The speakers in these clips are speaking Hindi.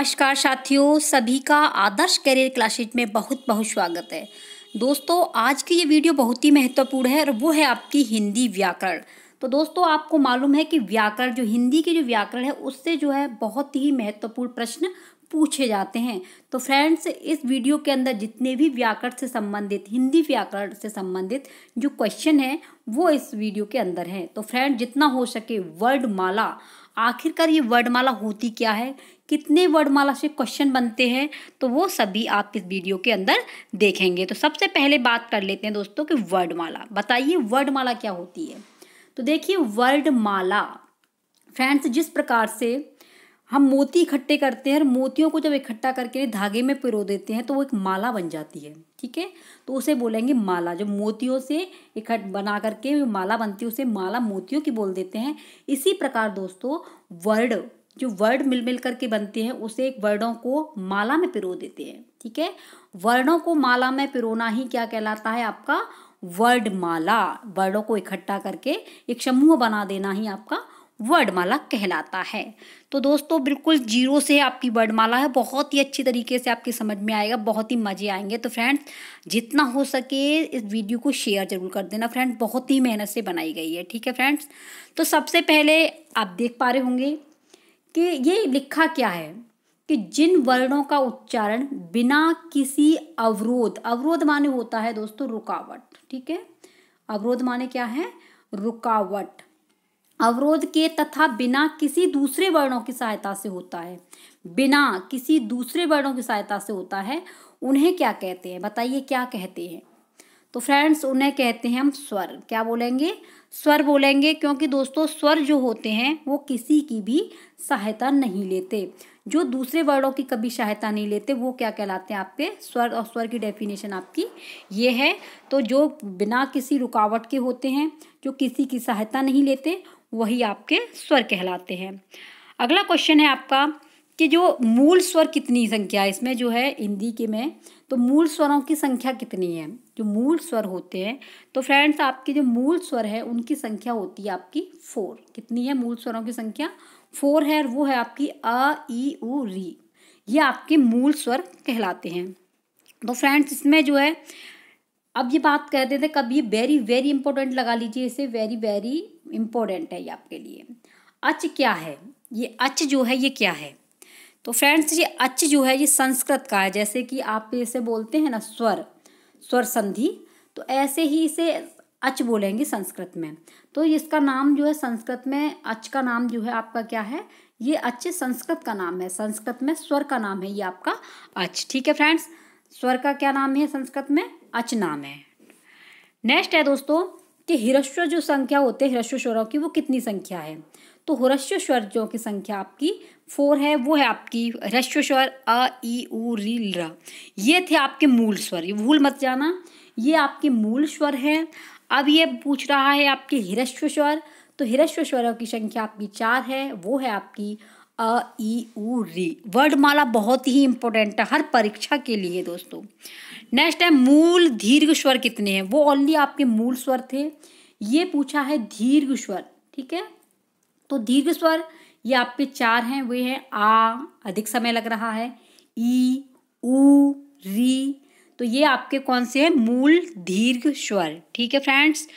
नमस्कार साथियों, सभी का आदर्श करियर क्लासेज में बहुत बहुत स्वागत है। दोस्तों, आज की ये वीडियो बहुत ही महत्वपूर्ण है और वो है आपकी हिंदी व्याकरण। तो दोस्तों, आपको मालूम है कि व्याकरण जो हिंदी की जो व्याकरण है उससे जो है बहुत ही महत्वपूर्ण प्रश्न पूछे जाते हैं। तो फ्रेंड्स, इस वीडियो के अंदर जितने भी व्याकरण से संबंधित, हिंदी व्याकरण से संबंधित जो क्वेश्चन है वो इस वीडियो के अंदर है। तो फ्रेंड, जितना हो सके वर्डमाला, आखिरकार ये वर्डमाला होती क्या है, कितने वर्डमाला से क्वेश्चन बनते हैं, तो वो सभी आप इस वीडियो के अंदर देखेंगे। तो सबसे पहले बात कर लेते हैं दोस्तों कि वर्डमाला। बताइए वर्डमाला क्या होती है। तो देखिए वर्डमाला फ्रेंड्स, जिस प्रकार से हम मोती इकट्ठे करते हैं और मोतियों को जब इकट्ठा करके धागे में पिरो देते हैं तो वो एक माला बन जाती है। ठीक है, तो उसे बोलेंगे माला। जो मोतियों से इकट्ठ बना करके माला बनती है उसे माला मोतियों की बोल देते हैं। इसी प्रकार दोस्तों वर्ड, जो वर्ड मिल मिल करके बनते हैं उसे एक वर्डों को माला में पिरो देते हैं। ठीक है, वर्णों को माला में पिरोना ही क्या कहलाता है, आपका वर्डमाला। वर्डों को इकट्ठा करके एक समूह बना देना ही आपका वर्डमाला कहलाता है। तो दोस्तों, बिल्कुल जीरो से आपकी वर्डमाला है, बहुत ही अच्छी तरीके से आपकी समझ में आएगा, बहुत ही मजे आएंगे। तो फ्रेंड्स, जितना हो सके इस वीडियो को शेयर जरूर कर देना फ्रेंड्स, बहुत ही मेहनत से बनाई गई है। ठीक है फ्रेंड्स, तो सबसे पहले आप देख पा रहे होंगे कि ये लिखा क्या है कि जिन वर्णों का उच्चारण बिना किसी अवरोध, अवरोध माने होता है दोस्तों रुकावट। ठीक है, अवरोध माने क्या है, रुकावट, अवरोध के तथा बिना किसी दूसरे वर्णों की सहायता से होता है, बिना किसी दूसरे वर्णों की सहायता से होता है, उन्हें क्या कहते हैं। बताइए क्या कहते हैं। तो फ्रेंड्स, उन्हें कहते हैं हम स्वर। क्या बोलेंगे, स्वर बोलेंगे, क्योंकि दोस्तों स्वर जो होते हैं वो किसी की भी सहायता नहीं लेते। जो दूसरे वर्णों की कभी सहायता नहीं लेते वो क्या कहलाते हैं, आपके स्वर। और स्वर की डेफिनेशन आपकी ये है। तो जो बिना किसी रुकावट के होते हैं, जो किसी की सहायता नहीं लेते, वही आपके स्वर कहलाते हैं। अगला क्वेश्चन है आपका कि जो मूल स्वर कितनी संख्या है इसमें, जो है हिंदी के में, तो मूल स्वरों की संख्या कितनी है। जो मूल स्वर होते हैं, तो फ्रेंड्स आपके जो मूल स्वर है उनकी संख्या होती है आपकी 4। कितनी है मूल स्वरों की संख्या, 4 है, और वो है आपकी अ ई उ री। ये आपके मूल स्वर कहलाते हैं। तो फ्रेंड्स, इसमें जो है अब ये बात कहते थे, कब ये वेरी वेरी इंपॉर्टेंट लगा लीजिए इसे, वेरी वेरी इंपॉर्टेंट है ये आपके लिए। अच क्या है, ये अच जो है ये क्या है। तो फ्रेंड्स, ये अच जो है ये संस्कृत का है। जैसे कि आप इसे बोलते हैं ना स्वर, स्वर संधि, तो ऐसे ही इसे अच बोलेंगे संस्कृत में। तो इसका नाम जो है संस्कृत में, अच का नाम जो है आपका क्या है, ये अच संस्कृत का नाम है। संस्कृत में स्वर का नाम है ये आपका अच। ठीक है फ्रेंड्स, स्वर का क्या नाम है संस्कृत में, अच नाम है। नेक्स्ट है दोस्तों कि ह्रस्व जो संख्या होते हैं ह्रस्व स्वरों की, वो कितनी संख्या है। तो ह्रस्व स्वर जो की संख्या आपकी 4 है, वो है आपकी ह्रस्व स्वर अ ई उ री ल। ये थे आपके मूल स्वर, ये भूल मत जाना, ये आपके मूल स्वर है। अब ये पूछ रहा है आपके ह्रस्व स्वर, तो ह्रस्व स्वरों की संख्या आपकी 4 है, वो है आपकी अ ई उ री। वर्डमाला बहुत ही इंपॉर्टेंट है हर परीक्षा के लिए दोस्तों। नेक्स्ट है मूल दीर्घ स्वर कितने हैं। वो ओनली आपके मूल स्वर थे, ये पूछा है दीर्घ स्वर। ठीक है, तो दीर्घ स्वर ये आपके 4 हैं, वे हैं आ, अधिक समय लग रहा है, ई उ री। तो ये आपके कौन से हैं, मूल दीर्घ स्वर। ठीक है फ्रेंड्स,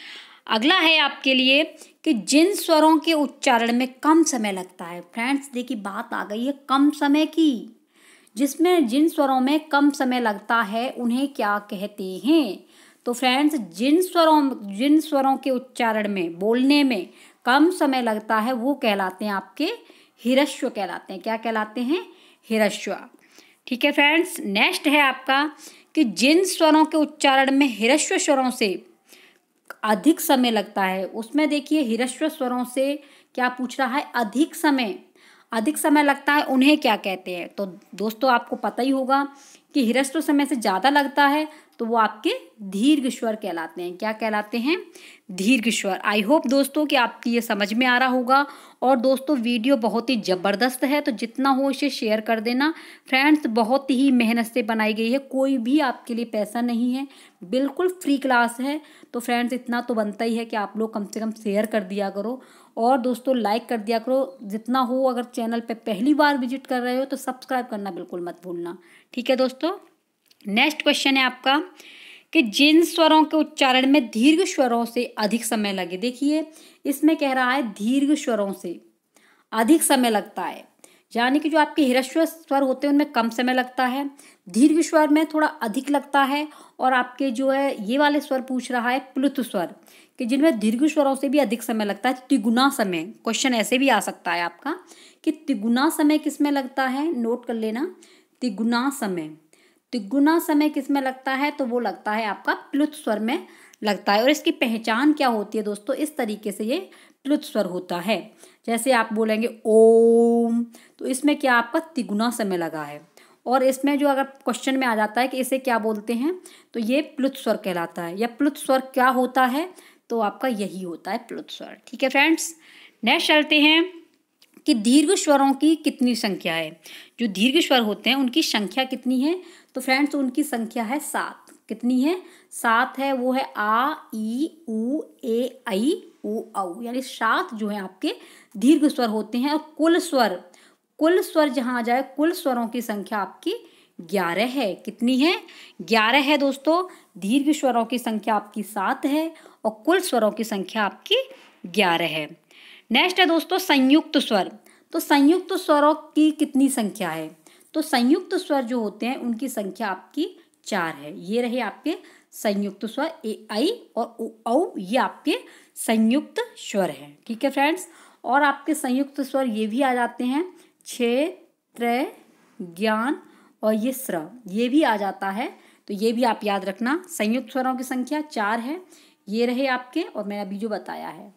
अगला है आपके लिए कि जिन स्वरों के उच्चारण में कम समय लगता है। फ्रेंड्स देखिए बात आ गई है कम समय की, जिसमें जिन स्वरों में कम समय लगता है उन्हें क्या कहते हैं। तो फ्रेंड्स, जिन स्वरों के उच्चारण में, बोलने में कम समय लगता है वो कहलाते हैं आपके ह्रस्व कहलाते हैं। क्या कहलाते हैं, ह्रस्व। ठीक है फ्रेंड्स, नेक्स्ट है आपका कि जिन स्वरों के उच्चारण में ह्रस्व स्वरों से अधिक समय लगता है, उसमें देखिए ह्रस्व स्वरों से क्या पूछ रहा है, अधिक समय लगता है, उन्हें क्या कहते हैं। तो दोस्तों आपको पता ही होगा कि ह्रस्व समय से ज़्यादा लगता है तो वो आपके दीर्घ स्वर कहलाते हैं। क्या कहलाते हैं? दीर्घ स्वर। आई होप दोस्तों कि आपकी ये समझ में आ रहा होगा। और दोस्तों वीडियो बहुत ही ज़बरदस्त है, तो जितना हो इसे शेयर कर देना। फ्रेंड्स बहुत ही मेहनत से बनाई गई है, कोई भी आपके लिए पैसा नहीं है, बिल्कुल फ्री क्लास है। तो फ्रेंड्स इतना तो बनता ही है कि आप लोग कम से कम शेयर कर दिया करो और दोस्तों लाइक कर दिया करो जितना हो। अगर चैनल पे पहली बार विजिट कर रहे हो तो सब्सक्राइब करना बिल्कुल मत भूलना। ठीक है दोस्तों, नेक्स्ट क्वेश्चन है आपका कि जिन स्वरों के उच्चारण में दीर्घ स्वरों से अधिक समय लगे। देखिए इसमें कह रहा है दीर्घ स्वरों से अधिक समय लगता है, यानी कि जो आपके ह्रस्व स्वर होते हैं उनमें कम समय लगता है, दीर्घ स्वर में थोड़ा अधिक लगता है। और आपके जो है ये वाले स्वर पूछ रहा है प्लुत स्वर कि जिनमें दीर्घ स्वरों से भी अधिक समय लगता है, तिगुना समय। क्वेश्चन ऐसे भी आ सकता है आपका कि तिगुना समय किसमें लगता है, नोट कर लेना। तिगुना समय, तिगुना समय किसमें लगता है, तो वो लगता है आपका प्लुत स्वर में लगता है। और इसकी पहचान क्या होती है दोस्तों, इस तरीके से ये प्लुत स्वर होता है। जैसे आप बोलेंगे ओम, तो इसमें क्या आपका तिगुना समय लगा है। और इसमें जो अगर क्वेश्चन में आ जाता है कि इसे क्या बोलते हैं, तो ये प्लुत स्वर कहलाता है। या प्लुत स्वर क्या होता है, तो आपका यही होता है प्लुत स्वर। ठीक है फ्रेंड्स, नेक्स्ट चलते हैं कि दीर्घ स्वरों की कितनी संख्या है। जो दीर्घ स्वर होते हैं उनकी संख्या कितनी है, तो फ्रेंड्स उनकी संख्या है 7। कितनी है? 7 है। वो है आ, ई, उ, ए, ऐ, उ, औ, यानी 7 जो है आपके दीर्घ स्वर होते हैं। और कुल स्वर जहाँ आ जाए, कुल स्वरों की संख्या आपकी 11 है। कितनी है? 11 है दोस्तों। दीर्घ स्वरों की संख्या आपकी 7 है और कुल स्वरों की संख्या आपकी 11 है। नेक्स्ट है दोस्तों संयुक्त स्वर। तो संयुक्त स्वरों की कितनी संख्या है, तो संयुक्त स्वर जो होते हैं उनकी संख्या आपकी 4 है। ये रहे आपके संयुक्त स्वर, ए, ऐ और उ, औ, ये आपके संयुक्त स्वर हैं। ठीक है फ्रेंड्स, और आपके संयुक्त स्वर ये भी आ जाते हैं क्षे, त्र, ज्ञान और ये स्र, ये भी आ जाता है। तो ये भी आप याद रखना। संयुक्त स्वरों की संख्या 4 है। ये रहे आपके, और मैंने अभी जो बताया है।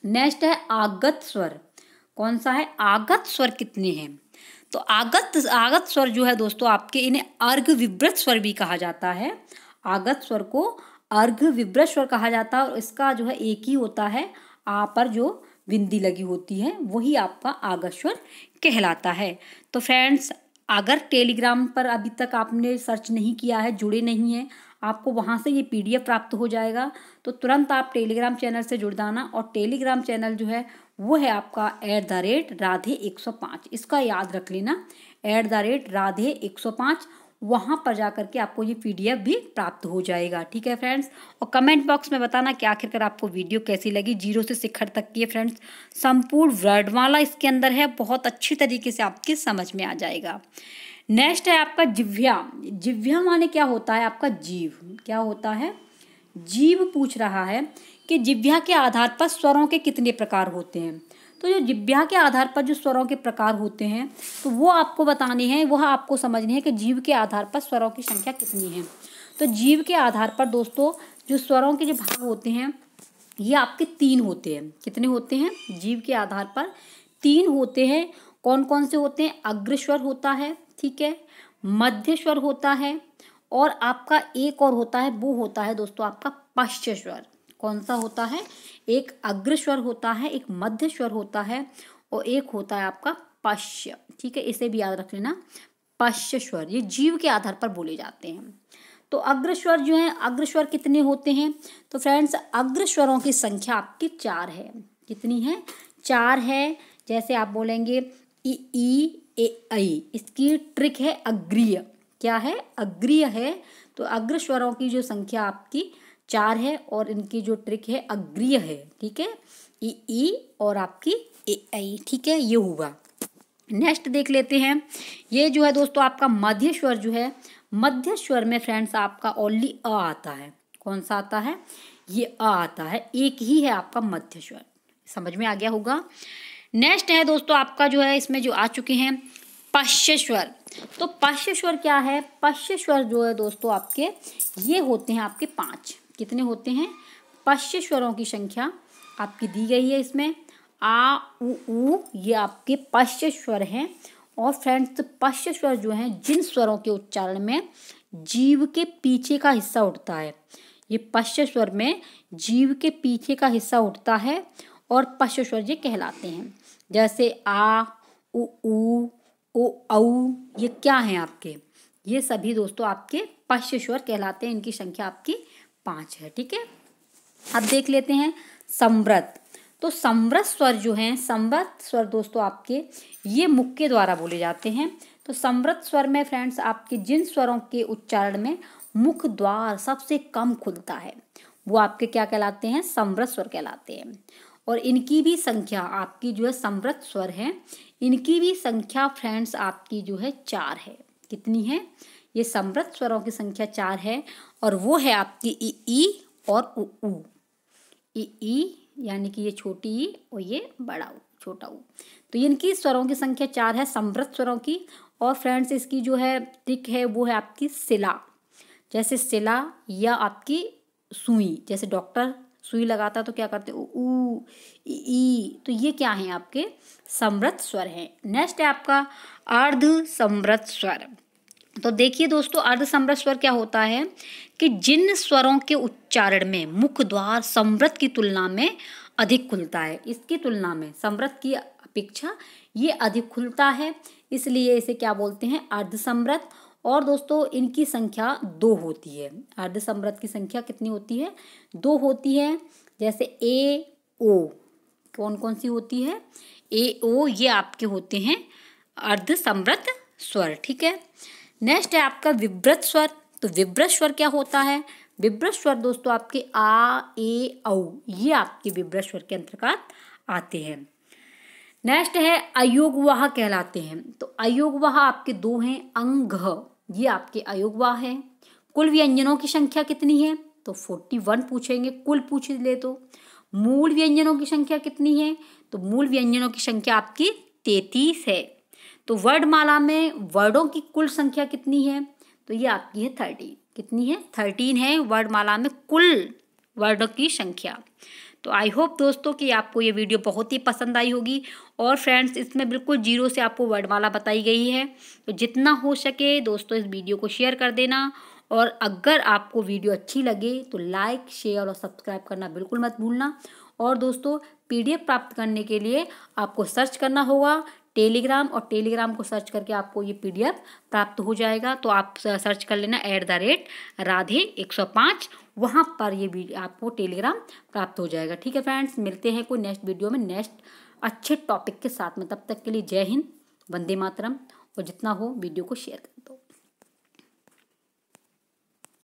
नेक्स्ट है आगत स्वर। कौन सा है? आगत स्वर कितने हैं, तो आगत स्वर जो है दोस्तों आपके, इन्हें अर्घ विव्रत स्वर भी कहा जाता है। आगत स्वर को अर्घ विव्रत स्वर कहा जाता है और इसका जो है एक ही होता है, आ पर जो बिंदी लगी होती है वही आपका आगत स्वर कहलाता है। तो फ्रेंड्स अगर टेलीग्राम पर अभी तक आपने सर्च नहीं किया है, जुड़े नहीं हैं, आपको वहाँ से ये PDF प्राप्त हो जाएगा। तो तुरंत आप टेलीग्राम चैनल से जुड़ जाना। और टेलीग्राम चैनल जो है वो है आपका @राधे 105। इसका याद रख लेना, @राधे 105। वहाँ पर जाकर के आपको ये PDF भी प्राप्त हो जाएगा। ठीक है फ्रेंड्स, और कमेंट बॉक्स में बताना कि आखिरकार आपको वीडियो कैसी लगी। 0 से शिखर तक की है फ्रेंड्स, संपूर्ण वर्णमाला इसके अंदर है, बहुत अच्छी तरीके से आपकी समझ में आ जाएगा। नेक्स्ट है आपका जिह्वा। जिह्वा माने क्या होता है आपका? जीव। क्या होता है? जीव पूछ रहा है कि जिह्वा के आधार पर स्वरों के कितने प्रकार होते हैं। तो जो जिह्वा के आधार पर जो स्वरों के प्रकार होते हैं तो वो आपको बताने हैं, वह आपको समझने हैं कि जीव के आधार पर स्वरों की संख्या कितनी है। तो जीव के आधार पर दोस्तों जो स्वरों के जो भाग होते हैं ये आपके 3 होते हैं। कितने होते हैं? जीव के आधार पर 3 होते हैं। कौन कौन से होते हैं? अग्रस्वर होता है, ठीक है, मध्य स्वर होता है, और आपका एक और होता है, वो होता है दोस्तों आपका पश्च स्वर। कौन सा होता है? एक अग्रस्वर होता है, एक मध्य स्वर होता है और एक होता है आपका पश्च। ठीक है, इसे भी याद रख लेना, पश्च स्वर। ये जीव के आधार पर बोले जाते हैं। तो अग्रस्वर जो है, अग्रस्वर कितने होते हैं? तो फ्रेंड्स अग्रस्वरों की संख्या आपकी 4 है। कितनी है? 4 है। जैसे आप बोलेंगे ई, ए, ऐ, इसकी ट्रिक है अग्रीय। क्या है? अग्रीय है। तो अग्रस्वरों की जो संख्या आपकी 4 है और इनकी जो ट्रिक है अग्रीय है। ठीक है, ई और आपकी ए, ऐ। ठीक है, ये हुआ। नेक्स्ट देख लेते हैं। ये जो है दोस्तों आपका मध्य स्वर जो है, मध्य स्वर में फ्रेंड्स आपका ओनली अ आता है। कौन सा आता है? ये अ आता है, एक ही है आपका मध्य स्वर। समझ में आ गया होगा। नेक्स्ट है दोस्तों आपका जो है, इसमें जो आ चुके हैं पश्च स्वर। तो पश्च स्वर क्या है? पश्च स्वर जो है दोस्तों आपके ये होते हैं आपके 5। कितने होते हैं? पश्च स्वरों की संख्या आपकी दी गई है इसमें। आ, उ, ये आपके पश्च स्वर हैं और फ्रेंड्स पश्च स्वर जो हैं जिन स्वरों के उच्चारण में जीभ के पीछे का हिस्सा उठता है, ये पश्च स्वर में जीभ के पीछे का हिस्सा उठता है और पश्च स्वर ये कहलाते हैं। जैसे आ, उ, ओ, औ, ये क्या हैं आपके, ये सभी दोस्तों आपके पश्च स्वर कहलाते हैं। इनकी संख्या आपकी 5 है। ठीक है, अब देख लेते हैं संवृत। तो संवृत स्वर जो हैं, संवृत स्वर दोस्तों आपके ये मुख के द्वारा बोले जाते हैं। तो संवृत स्वर में फ्रेंड्स आपके जिन स्वरों के उच्चारण में मुख द्वार सबसे कम खुलता है वो आपके क्या कहलाते हैं, संवृत स्वर कहलाते हैं। और इनकी भी संख्या आपकी जो है संवृत स्वर है, इनकी भी संख्या फ्रेंड्स आपकी जो है 4 है। कितनी है, ये संवृत स्वरों की संख्या 4 है और वो है आपकी ई और उ। ई यानी कि ये छोटी ई और ये बड़ा ऊ, छोटा ऊ। तो इनकी स्वरों की संख्या 4 है संवृत स्वरों की। और फ्रेंड्स इसकी जो है ट्रिक है वो है आपकी सिला, जैसे सिला या आपकी सुई, जैसे डॉक्टर सुई लगाता तो क्या करते ऊ ई, तो ये क्या है आपके संवृत स्वर हैं। नेक्स्ट है आपका अर्ध संवृत स्वर। तो देखिए दोस्तों अर्ध संवृत स्वर क्या होता है कि जिन स्वरों के उच्चारण में मुख द्वार संवृत की तुलना में अधिक खुलता है, इसकी तुलना में संवृत की अपेक्षा ये अधिक खुलता है, इसलिए इसे क्या बोलते हैं, अर्ध संवृत। और दोस्तों इनकी संख्या 2 होती है। अर्ध संवृत की संख्या कितनी होती है, 2 होती है। जैसे ए ओ, कौन कौन सी होती है, ए ओ, ये आपके होते हैं अर्ध संवृत स्वर। ठीक है, नेक्स्ट है आपका विव्रत स्वर। तो विव्रत स्वर क्या होता है, विव्रत स्वर दोस्तों आपके आ ए औ, ये आपके विव्रत स्वर के अंतर्गत आते हैं। नेक्स्ट है अयोगवाह कहलाते हैं। तो अयोगवाह आपके 2 हैं, अंग, ये आपके अयोगवाह है। कुल व्यंजनों की संख्या कितनी है, तो 41 पूछेंगे, कुल पूछ ले तो। मूल व्यंजनों की संख्या कितनी है, तो मूल व्यंजनों की संख्या आपकी 33 है। तो वर्णमाला में वर्डों की कुल संख्या कितनी है, तो ये आपकी है 30। कितनी है, 13 है वर्णमाला में कुल वर्डों की संख्या। तो आई होप दोस्तों कि आपको ये वीडियो बहुत ही पसंद आई होगी। और फ्रेंड्स इसमें बिल्कुल 0 से आपको वर्णमाला बताई गई है। तो जितना हो सके दोस्तों इस वीडियो को शेयर कर देना। और अगर आपको वीडियो अच्छी लगे तो लाइक शेयर और सब्सक्राइब करना बिल्कुल मत भूलना। और दोस्तों PDF प्राप्त करने के लिए आपको सर्च करना होगा टेलीग्राम, और टेलीग्राम को सर्च करके आपको ये PDF प्राप्त हो जाएगा। तो आप सर्च कर लेना @राधे105, वहाँ पर ये वीडियो आपको टेलीग्राम प्राप्त हो जाएगा। ठीक है फ्रेंड्स, मिलते हैं कोई नेक्स्ट वीडियो में नेक्स्ट अच्छे टॉपिक के साथ में। तब तक के लिए जय हिंद, वंदे मातरम, और जितना हो वीडियो को शेयर कर दो।